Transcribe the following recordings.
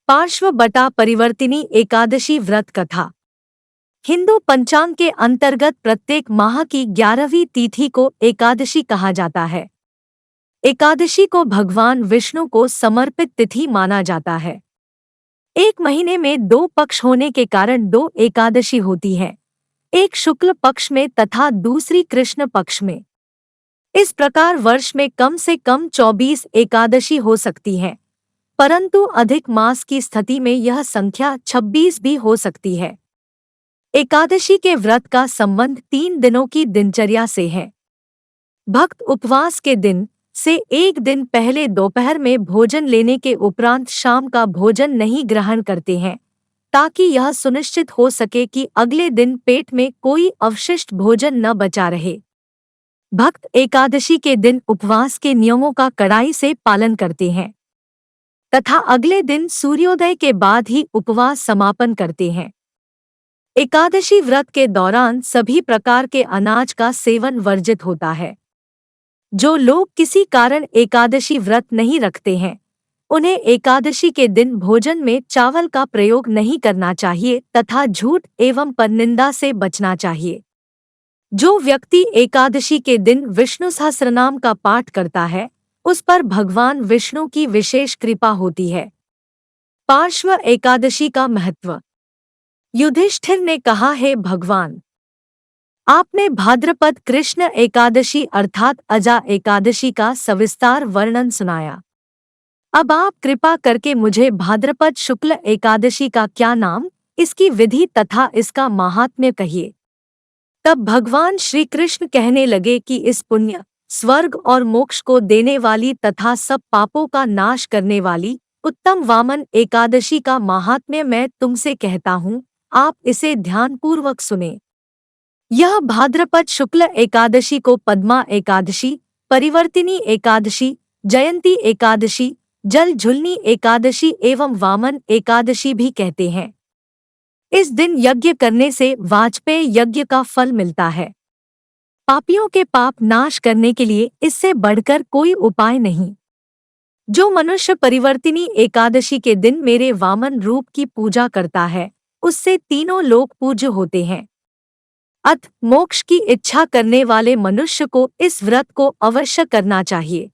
पार्श्व बटा परिवर्तिनी एकादशी व्रत कथा। हिंदू पंचांग के अंतर्गत प्रत्येक माह की 11वीं तिथि को एकादशी कहा जाता है। एकादशी को भगवान विष्णु को समर्पित तिथि माना जाता है। एक महीने में 2 पक्ष होने के कारण 2 एकादशी होती है, एक शुक्ल पक्ष में तथा दूसरी कृष्ण पक्ष में। इस प्रकार वर्ष में कम से कम 24 एकादशी हो सकती हैं, परंतु अधिक मास की स्थिति में यह संख्या 26 भी हो सकती है। एकादशी के व्रत का संबंध 3 दिनों की दिनचर्या से है। भक्त उपवास के दिन से एक दिन पहले दोपहर में भोजन लेने के उपरांत शाम का भोजन नहीं ग्रहण करते हैं, ताकि यह सुनिश्चित हो सके कि अगले दिन पेट में कोई अवशिष्ट भोजन न बचा रहे। भक्त एकादशी के दिन उपवास के नियमों का कड़ाई से पालन करते हैं तथा अगले दिन सूर्योदय के बाद ही उपवास समापन करते हैं। एकादशी व्रत के दौरान सभी प्रकार के अनाज का सेवन वर्जित होता है। जो लोग किसी कारण एकादशी व्रत नहीं रखते हैं, उन्हें एकादशी के दिन भोजन में चावल का प्रयोग नहीं करना चाहिए तथा झूठ एवं परनिंदा से बचना चाहिए। जो व्यक्ति एकादशी के दिन विष्णु सहस्रनाम का पाठ करता है, उस पर भगवान विष्णु की विशेष कृपा होती है। पार्श्व एकादशी का महत्व। युधिष्ठिर ने कहा, हे भगवान, आपने भाद्रपद कृष्ण एकादशी अर्थात अजा एकादशी का सविस्तार वर्णन सुनाया। अब आप कृपा करके मुझे भाद्रपद शुक्ल एकादशी का क्या नाम, इसकी विधि तथा इसका महात्म्य कहिए। तब भगवान श्री कृष्ण कहने लगे कि इस पुण्य, स्वर्ग और मोक्ष को देने वाली तथा सब पापों का नाश करने वाली उत्तम वामन एकादशी का महात्म्य मैं तुमसे कहता हूँ, आप इसे ध्यानपूर्वक सुने। यह भाद्रपद शुक्ल एकादशी को पद्मा एकादशी, परिवर्तिनी एकादशी, जयंती एकादशी, जल झुलनी एकादशी एवं वामन एकादशी भी कहते हैं। इस दिन यज्ञ करने से वाजपेय यज्ञ का फल मिलता है। पापियों के पाप नाश करने के लिए इससे बढ़कर कोई उपाय नहीं। जो मनुष्य परिवर्तिनी एकादशी के दिन मेरे वामन रूप की पूजा करता है, उससे तीनों लोक पूज्य होते हैं। अतः मोक्ष की इच्छा करने वाले मनुष्य को इस व्रत को अवश्य करना चाहिए।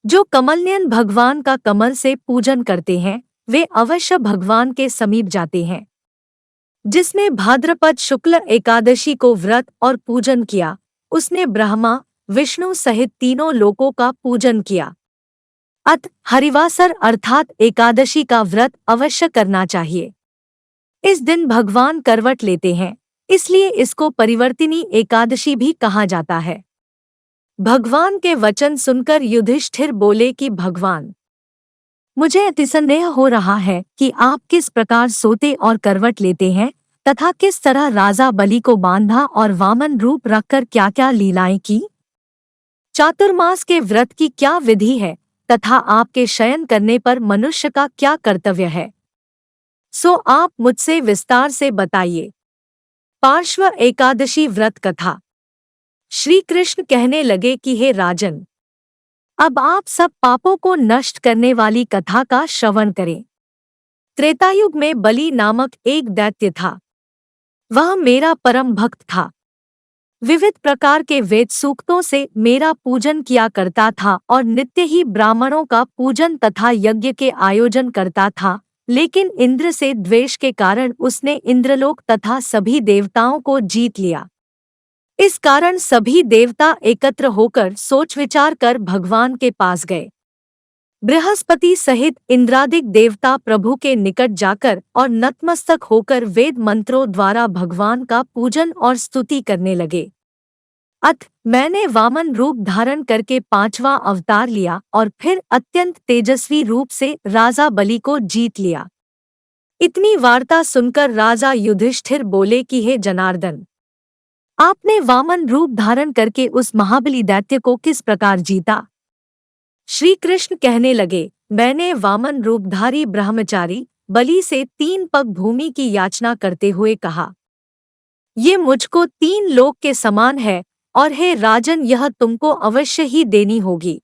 जो कमलनयन भगवान का कमल से पूजन करते हैं, वे अवश्य भगवान के समीप जाते हैं। जिसने भाद्रपद शुक्ल एकादशी को व्रत और पूजन किया, उसने ब्रह्मा विष्णु सहित तीनों लोकों का पूजन किया। अतः हरिवासर अर्थात एकादशी का व्रत अवश्य करना चाहिए। इस दिन भगवान करवट लेते हैं, इसलिए इसको परिवर्तिनी एकादशी भी कहा जाता है। भगवान के वचन सुनकर युधिष्ठिर बोले कि भगवान, मुझे अतिसंदेह हो रहा है कि आप किस प्रकार सोते और करवट लेते हैं तथा किस तरह राजा बलि को बांधा और वामन रूप रखकर क्या क्या लीलाएं की। चातुर्मास के व्रत की क्या विधि है तथा आपके शयन करने पर मनुष्य का क्या कर्तव्य है, सो आप मुझसे विस्तार से बताइए। पार्श्व एकादशी व्रत कथा। श्री कृष्ण कहने लगे कि हे राजन, अब आप सब पापों को नष्ट करने वाली कथा का श्रवण करें। त्रेतायुग में बलि नामक एक दैत्य था। वह मेरा परम भक्त था। विविध प्रकार के वेद सूक्तों से मेरा पूजन किया करता था और नित्य ही ब्राह्मणों का पूजन तथा यज्ञ के आयोजन करता था, लेकिन इंद्र से द्वेष के कारण उसने इंद्रलोक तथा सभी देवताओं को जीत लिया। इस कारण सभी देवता एकत्र होकर सोच विचार कर भगवान के पास गए। बृहस्पति सहित इंद्रादिक देवता प्रभु के निकट जाकर और नतमस्तक होकर वेद मंत्रों द्वारा भगवान का पूजन और स्तुति करने लगे। अतः मैंने वामन रूप धारण करके 5वां अवतार लिया और फिर अत्यंत तेजस्वी रूप से राजा बलि को जीत लिया। इतनी वार्ता सुनकर राजा युधिष्ठिर बोले कि हे जनार्दन, आपने वामन रूप धारण करके उस महाबली दैत्य को किस प्रकार जीता। श्री कृष्ण कहने लगे, मैंने वामन रूपधारी ब्रह्मचारी बलि से 3 पग भूमि की याचना करते हुए कहा, ये मुझको 3 लोक के समान है और हे राजन, यह तुमको अवश्य ही देनी होगी।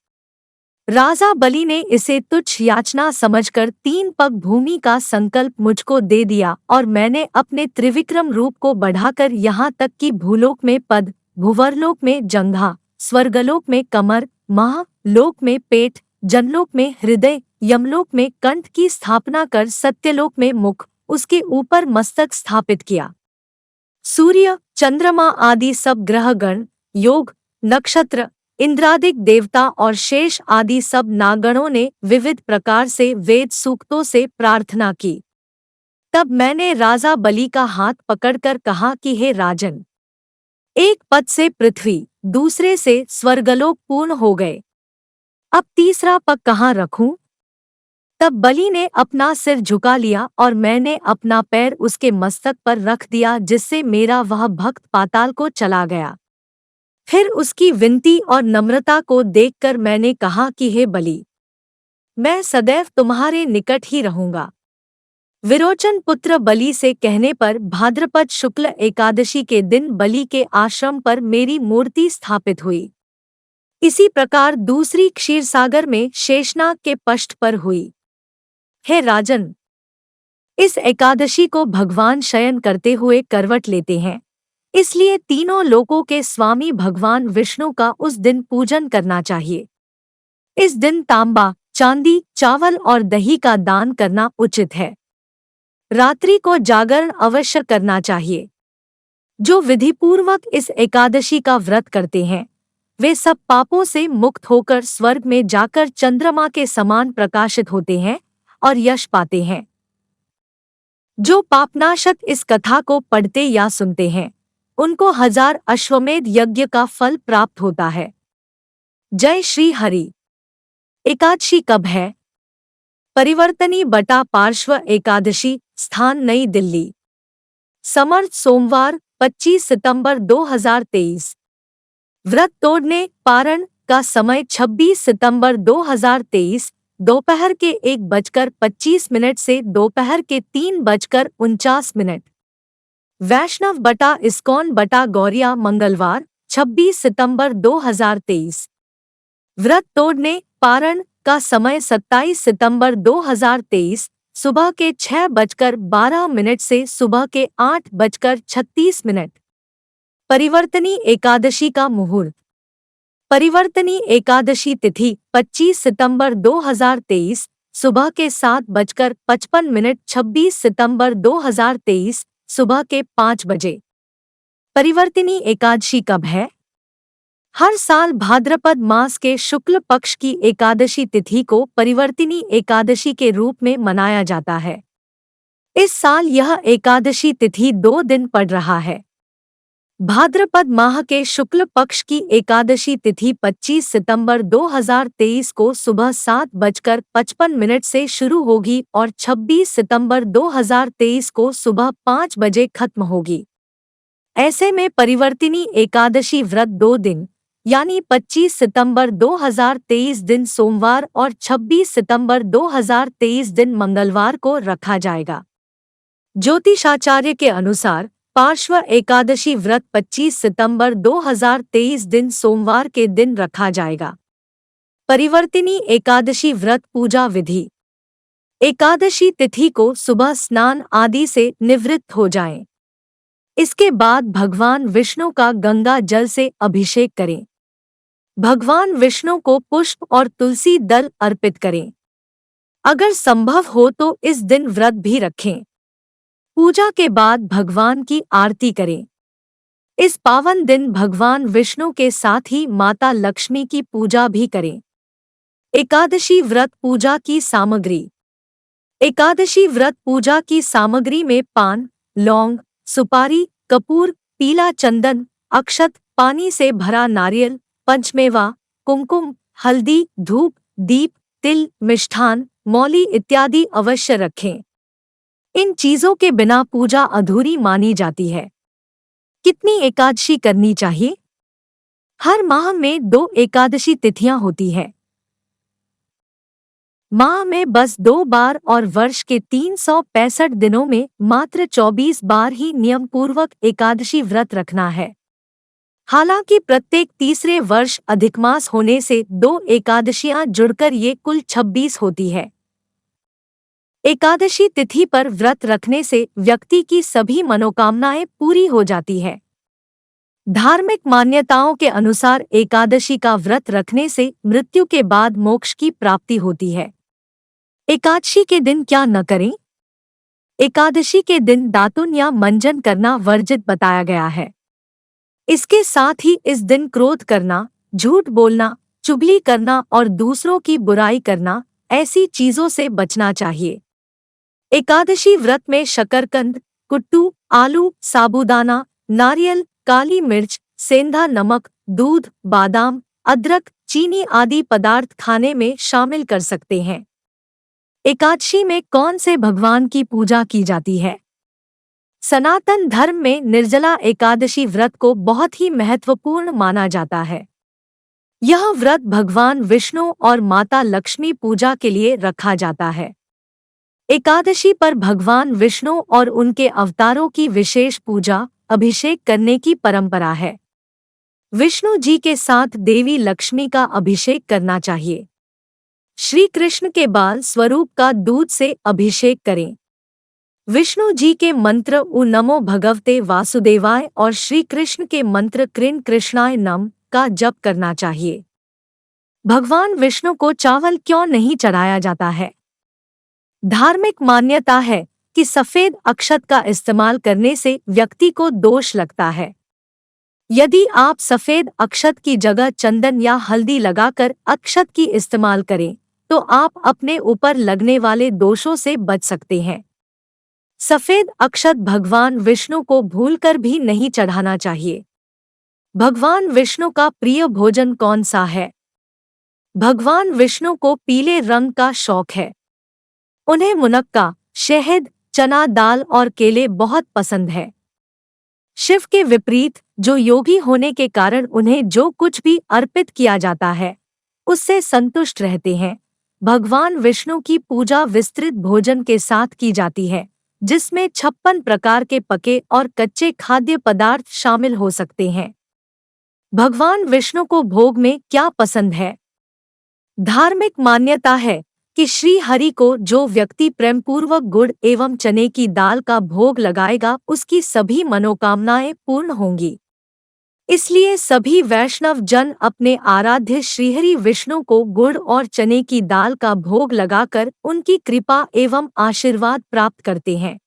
राजा बलि ने इसे तुच्छ याचना समझकर 3 पग भूमि का संकल्प मुझको दे दिया और मैंने अपने त्रिविक्रम रूप को बढ़ाकर यहाँ तक कि भूलोक में पद, भुवरलोक में जंघा, स्वर्गलोक में कमर, महालोक में पेट, जनलोक में हृदय, यमलोक में कंठ की स्थापना कर सत्यलोक में मुख, उसके ऊपर मस्तक स्थापित किया। सूर्य, चंद्रमा आदि सब ग्रहगण, योग, नक्षत्र, इंद्रादिक देवता और शेष आदि सब नागणों ने विविध प्रकार से वेद सूक्तों से प्रार्थना की। तब मैंने राजा बलि का हाथ पकड़कर कहा कि हे राजन, एक पद से पृथ्वी, दूसरे से स्वर्गलोक पूर्ण हो गए, अब तीसरा पग कहाँ रखूं? तब बलि ने अपना सिर झुका लिया और मैंने अपना पैर उसके मस्तक पर रख दिया, जिससे मेरा वह भक्त पाताल को चला गया। फिर उसकी विनती और नम्रता को देखकर मैंने कहा कि हे बलि, मैं सदैव तुम्हारे निकट ही रहूंगा। विरोचन पुत्र बलि से कहने पर भाद्रपद शुक्ल एकादशी के दिन बलि के आश्रम पर मेरी मूर्ति स्थापित हुई। इसी प्रकार दूसरी क्षीरसागर में शेषनाग के पष्ठ पर हुई। हे राजन, इस एकादशी को भगवान शयन करते हुए करवट लेते हैं, इसलिए तीनों लोकों के स्वामी भगवान विष्णु का उस दिन पूजन करना चाहिए। इस दिन तांबा, चांदी, चावल और दही का दान करना उचित है। रात्रि को जागरण अवश्य करना चाहिए। जो विधिपूर्वक इस एकादशी का व्रत करते हैं, वे सब पापों से मुक्त होकर स्वर्ग में जाकर चंद्रमा के समान प्रकाशित होते हैं और यश पाते हैं। जो पापनाशक इस कथा को पढ़ते या सुनते हैं, उनको 1000 अश्वमेध यज्ञ का फल प्राप्त होता है। जय श्री हरि। एकादशी कब है? परिवर्तनी बटा पार्श्व एकादशी, स्थान नई दिल्ली। समर्थ सोमवार 25 सितंबर 2023। व्रत तोड़ने पारण का समय 26 सितंबर 2023 दोपहर के 1:25 से दोपहर के 3:49। वैष्णव बटा इस्कॉन बटा गौरिया मंगलवार 26 सितंबर 2023। व्रत तोड़ने पारण का समय 27 सितंबर 2023 सुबह के 6:12 से सुबह के 8:36। परिवर्तनी एकादशी का मुहूर्त। परिवर्तनी एकादशी तिथि 25 सितंबर 2023 सुबह के 7:55। 26 सितंबर 2023 सुबह के 5 बजे। परिवर्तनी एकादशी कब है? हर साल भाद्रपद मास के शुक्ल पक्ष की एकादशी तिथि को परिवर्तनी एकादशी के रूप में मनाया जाता है। इस साल यह एकादशी तिथि 2 दिन पड़ रहा है। भाद्रपद माह के शुक्ल पक्ष की एकादशी तिथि 25 सितंबर 2023 को सुबह 7:55 से शुरू होगी और 26 सितंबर 2023 को सुबह 5 बजे खत्म होगी। ऐसे में परिवर्तनी एकादशी व्रत 2 दिन यानी 25 सितंबर 2023 दिन सोमवार और 26 सितंबर 2023 दिन मंगलवार को रखा जाएगा। ज्योतिषाचार्य के अनुसार पार्श्व एकादशी व्रत 25 सितंबर 2023 दिन सोमवार के दिन रखा जाएगा। परिवर्तनी एकादशी व्रत पूजा विधि। एकादशी तिथि को सुबह स्नान आदि से निवृत्त हो जाएं। इसके बाद भगवान विष्णु का गंगा जल से अभिषेक करें। भगवान विष्णु को पुष्प और तुलसी दल अर्पित करें। अगर संभव हो तो इस दिन व्रत भी रखें। पूजा के बाद भगवान की आरती करें। इस पावन दिन भगवान विष्णु के साथ ही माता लक्ष्मी की पूजा भी करें। एकादशी व्रत पूजा की सामग्री। एकादशी व्रत पूजा की सामग्री में पान, लौंग, सुपारी, कपूर, पीला चंदन, अक्षत, पानी से भरा नारियल, पंचमेवा, कुमकुम, हल्दी, धूप, दीप, तिल, मिष्ठान, मौली इत्यादि अवश्य रखें। इन चीजों के बिना पूजा अधूरी मानी जाती है। कितनी एकादशी करनी चाहिए? हर माह में 2 एकादशी तिथियां होती है। माह में बस 2 बार और वर्ष के 365 दिनों में मात्र 24 बार ही नियम पूर्वक एकादशी व्रत रखना है। हालांकि प्रत्येक तीसरे वर्ष अधिक मास होने से 2 एकादशियां जुड़कर ये कुल 26 होती है। एकादशी तिथि पर व्रत रखने से व्यक्ति की सभी मनोकामनाएं पूरी हो जाती है। धार्मिक मान्यताओं के अनुसार एकादशी का व्रत रखने से मृत्यु के बाद मोक्ष की प्राप्ति होती है। एकादशी के दिन क्या न करें? एकादशी के दिन दातुन या मंजन करना वर्जित बताया गया है। इसके साथ ही इस दिन क्रोध करना, झूठ बोलना, चुगली करना और दूसरों की बुराई करना, ऐसी चीजों से बचना चाहिए। एकादशी व्रत में शकरकंद, कुट्टू, आलू, साबूदाना, नारियल, काली मिर्च, सेंधा नमक, दूध, बादाम, अदरक, चीनी आदि पदार्थ खाने में शामिल कर सकते हैं। एकादशी में कौन से भगवान की पूजा की जाती है? सनातन धर्म में निर्जला एकादशी व्रत को बहुत ही महत्वपूर्ण माना जाता है। यह व्रत भगवान विष्णु और माता लक्ष्मी पूजा के लिए रखा जाता है। एकादशी पर भगवान विष्णु और उनके अवतारों की विशेष पूजा, अभिषेक करने की परंपरा है। विष्णु जी के साथ देवी लक्ष्मी का अभिषेक करना चाहिए। श्री कृष्ण के बाल स्वरूप का दूध से अभिषेक करें। विष्णु जी के मंत्र उ नमो भगवते वासुदेवाय और श्री कृष्ण के मंत्र कृष्ण कृष्णाय नम का जप करना चाहिए। भगवान विष्णु को चावल क्यों नहीं चढ़ाया जाता है? धार्मिक मान्यता है कि सफेद अक्षत का इस्तेमाल करने से व्यक्ति को दोष लगता है। यदि आप सफेद अक्षत की जगह चंदन या हल्दी लगाकर अक्षत की इस्तेमाल करें तो आप अपने ऊपर लगने वाले दोषों से बच सकते हैं। सफेद अक्षत भगवान विष्णु को भूलकर भी नहीं चढ़ाना चाहिए। भगवान विष्णु का प्रिय भोजन कौन सा है? भगवान विष्णु को पीले रंग का शौक है। उन्हें मुनक्का, शहद, चना दाल और केले बहुत पसंद है। शिव के विपरीत जो योगी होने के कारण उन्हें जो कुछ भी अर्पित किया जाता है उससे संतुष्ट रहते हैं। भगवान विष्णु की पूजा विस्तृत भोजन के साथ की जाती है, जिसमें 56 प्रकार के पके और कच्चे खाद्य पदार्थ शामिल हो सकते हैं। भगवान विष्णु को भोग में क्या पसंद है? धार्मिक मान्यता है कि श्री हरि को जो व्यक्ति प्रेमपूर्वक गुड़ एवं चने की दाल का भोग लगाएगा उसकी सभी मनोकामनाएं पूर्ण होंगी। इसलिए सभी वैष्णव जन अपने आराध्य श्रीहरि विष्णु को गुड़ और चने की दाल का भोग लगाकर उनकी कृपा एवं आशीर्वाद प्राप्त करते हैं।